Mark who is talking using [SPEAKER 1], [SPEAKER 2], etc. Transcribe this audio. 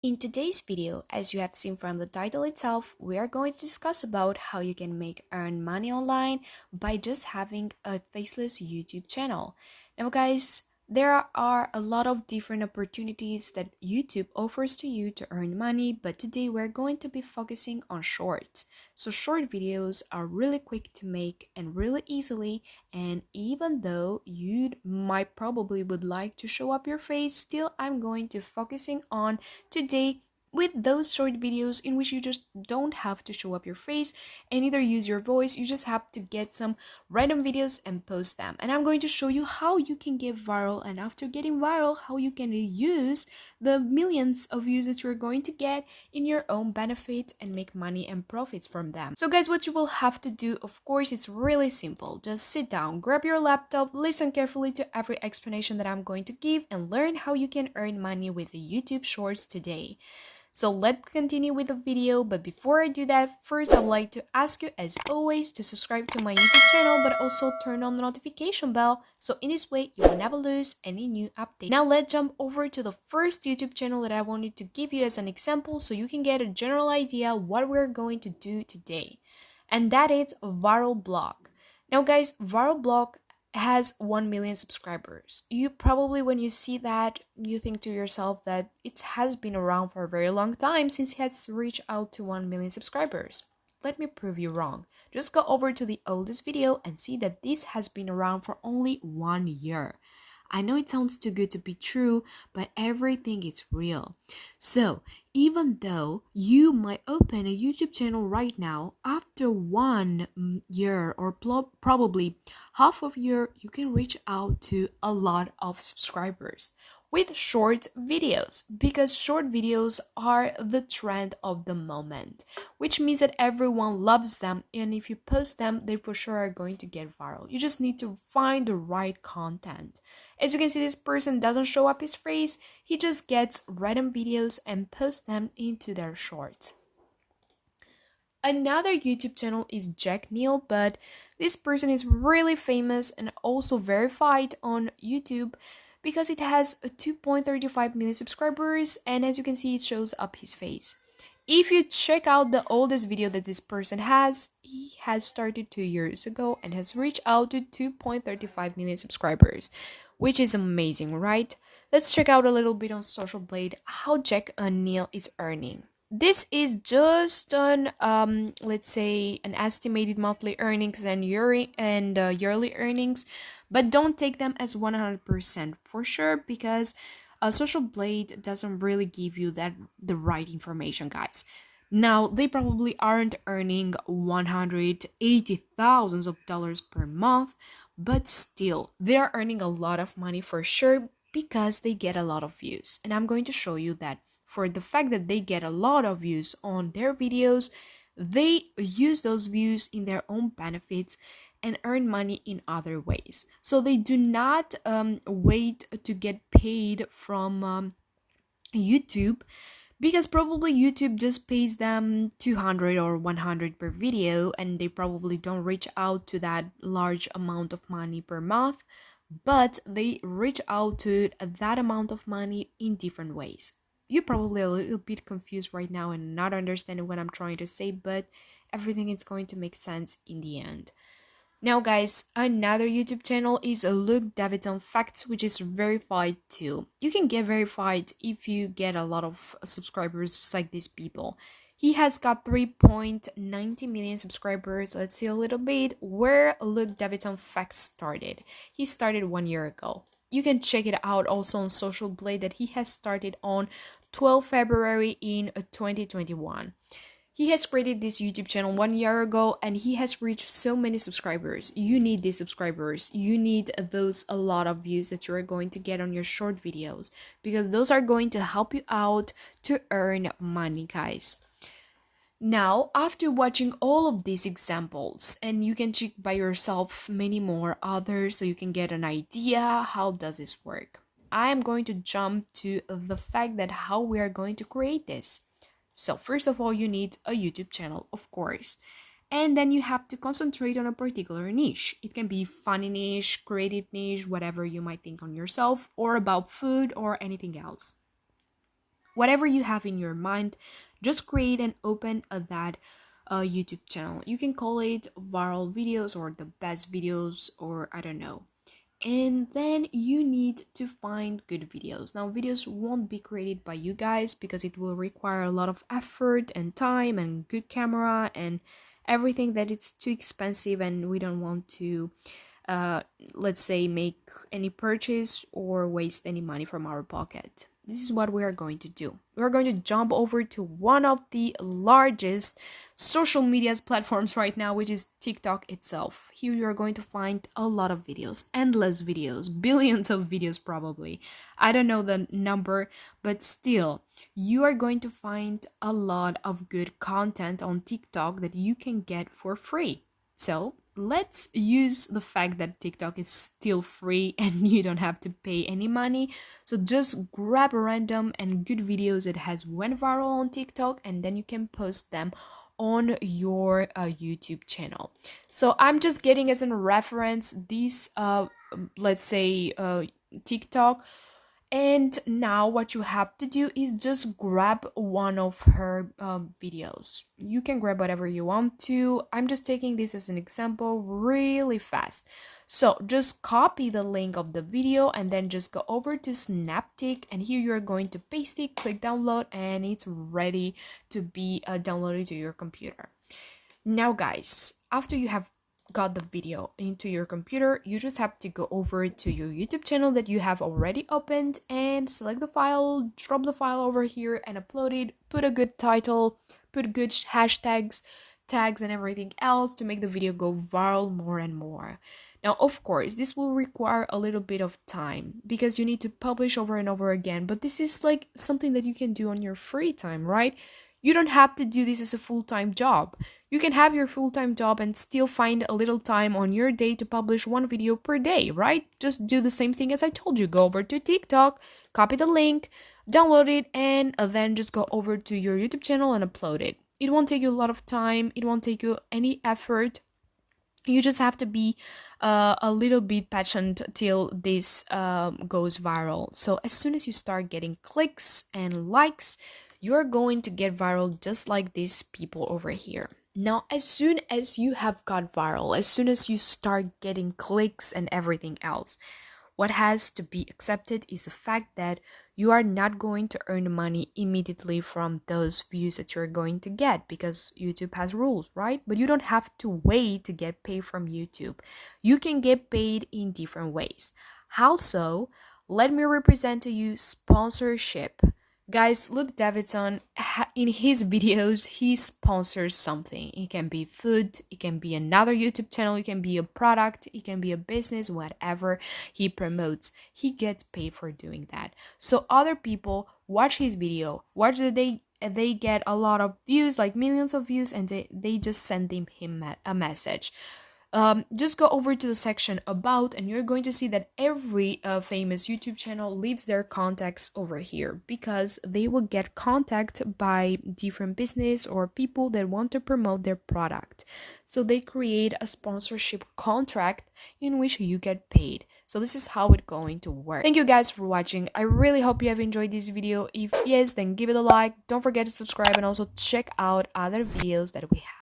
[SPEAKER 1] In today's video, as you have seen from the title itself, we are going to discuss about how you can earn money online by just having a faceless YouTube channel. Now guys, there are a lot of different opportunities that YouTube offers to you to earn money, but today we're going to be focusing on shorts. So short videos are really quick to make and really easily, and even though you might probably would like to show up your face, still I'm going to focusing on today with those short videos in which you just don't have to show up your face and either use your voice. You just have to get some random videos and post them, and I'm going to show you how you can get viral, and after getting viral, how you can use the millions of views that you're going to get in your own benefit and make money and profits from them. So guys, what you will have to do, of course, it's really simple. Just sit down, grab your laptop, listen carefully to every explanation that I'm going to give, and learn how you can earn money with the YouTube Shorts today. So let's continue with the video, but before I do that, first I'd like to ask you, as always, to subscribe to my YouTube channel, but also turn on the notification bell, so in this way you will never lose any new update. Now let's jump over to the first YouTube channel that I wanted to give you as an example, so you can get a general idea what we're going to do today, and that is Viral Blog. Now guys, Viral Blog has 1 million subscribers. You probably, when you see that, you think to yourself that it has been around for a very long time since it has reached out to 1 million subscribers. Let me prove you wrong. Just go over to the oldest video and see that this has been around for only 1 year. I know it sounds too good to be true, but everything is real. So, even though you might open a YouTube channel right now, after 1 year or probably half of year, you can reach out to a lot of subscribers with short videos, because short videos are the trend of the moment, which means that everyone loves them, and if you post them, they for sure are going to get viral. You just need to find the right content. As you can see, this person doesn't show up his face, he just gets random videos and posts them into their shorts. Another YouTube channel is ONeill, but this person is really famous and also verified on YouTube because it has 2.35 million subscribers, and as you can see, it shows up his face. If you check out the oldest video that this person has, he has started 2 years ago and has reached out to 2.35 million subscribers, which is amazing, right? Let's check out a little bit on Social Blade how ONeill is earning. This is just on let's say an estimated monthly earnings and yearly earnings, but don't take them as 100% for sure, because Social Blade doesn't really give you the right information, guys. Now, they probably aren't earning 180,000 of dollars per month, but still, they're earning a lot of money for sure because they get a lot of views. And I'm going to show you that for the fact that they get a lot of views on their videos, they use those views in their own benefits and earn money in other ways. So they do not wait to get paid from YouTube, because probably YouTube just pays them 200 or 100 per video, and they probably don't reach out to that large amount of money per month, but they reach out to that amount of money in different ways. You're probably a little bit confused right now and not understanding what I'm trying to say, but everything is going to make sense in the end. Now guys, another YouTube channel is Look Davidson Facts, which is verified too. You can get verified if you get a lot of subscribers just like these people. He has got 3.90 million subscribers. Let's see a little bit where Look Davidson Facts started. He started 1 year ago. You can check it out also on Social Blade that he has started on 12 February in 2021. He has created this YouTube channel 1 year ago and he has reached so many subscribers. You need these subscribers. You need those a lot of views that you're going to get on your short videos, because those are going to help you out to earn money, guys. Now, after watching all of these examples, and you can check by yourself many more others so you can get an idea how does this work. I am going to jump to the fact that how we are going to create this. So first of all, you need a YouTube channel, of course. And then you have to concentrate on a particular niche. It can be funny niche, creative niche, whatever you might think on yourself, or about food or anything else. Whatever you have in your mind, just create and open that YouTube channel. You can call it viral videos or the best videos, or I don't know. And then you need to find good videos. Now, videos won't be created by you guys because it will require a lot of effort and time and good camera and everything that it's too expensive, and we don't want to uh, let's say make any purchase or waste any money from our pocket. This is what we are going to do. We are going to jump over to one of the largest social media platforms right now, which is TikTok itself. Here you are going to find a lot of videos, endless videos, billions of videos probably. I don't know the number, but still, you are going to find a lot of good content on TikTok that you can get for free. So let's use the fact that TikTok is still free and you don't have to pay any money. So just grab random and good videos that has went viral on TikTok, and then you can post them on your YouTube channel. So I'm just getting as a reference these let's say TikTok. And now what you have to do is just grab one of her videos. You can grab whatever you want to. I'm just taking this as an example really fast. So just copy the link of the video and then just go over to Snaptic, and here you're going to paste it, click download, and it's ready to be downloaded to your computer. Now guys, after you have got the video into your computer, you just have to go over to your YouTube channel that you have already opened and select the file, drop the file over here and upload it, put a good title, put good hashtags, tags and everything else to make the video go viral more and more. Now, of course, this will require a little bit of time because you need to publish over and over again, but this is like something that you can do on your free time, right? You don't have to do this as a full-time job. You can have your full-time job and still find a little time on your day to publish one video per day, right? Just do the same thing as I told you. Go over to TikTok, copy the link, download it, and then just go over to your YouTube channel and upload it. It won't take you a lot of time. It won't take you any effort. You just have to be a little bit patient till this goes viral. So as soon as you start getting clicks and likes, you're going to get viral just like these people over here. Now, as soon as you have got viral, as soon as you start getting clicks and everything else, what has to be accepted is the fact that you are not going to earn money immediately from those views that you're going to get because YouTube has rules, right? But you don't have to wait to get paid from YouTube. You can get paid in different ways. How so? Let me represent to you sponsorship. Guys, look, Davidson, in his videos, he sponsors something. It can be food, it can be another YouTube channel, it can be a product, it can be a business, whatever he promotes. He gets paid for doing that. So other people watch his video, watch that they get a lot of views, like millions of views, and they just send him a message. Just go over to the section about, and you're going to see that every famous YouTube channel leaves their contacts over here because they will get contact by different business or people that want to promote their product. So they create a sponsorship contract in which you get paid. So this is how it's going to work. Thank you guys for watching. I really hope you have enjoyed this video. If yes, then give it a like. Don't forget to subscribe and also check out other videos that we have.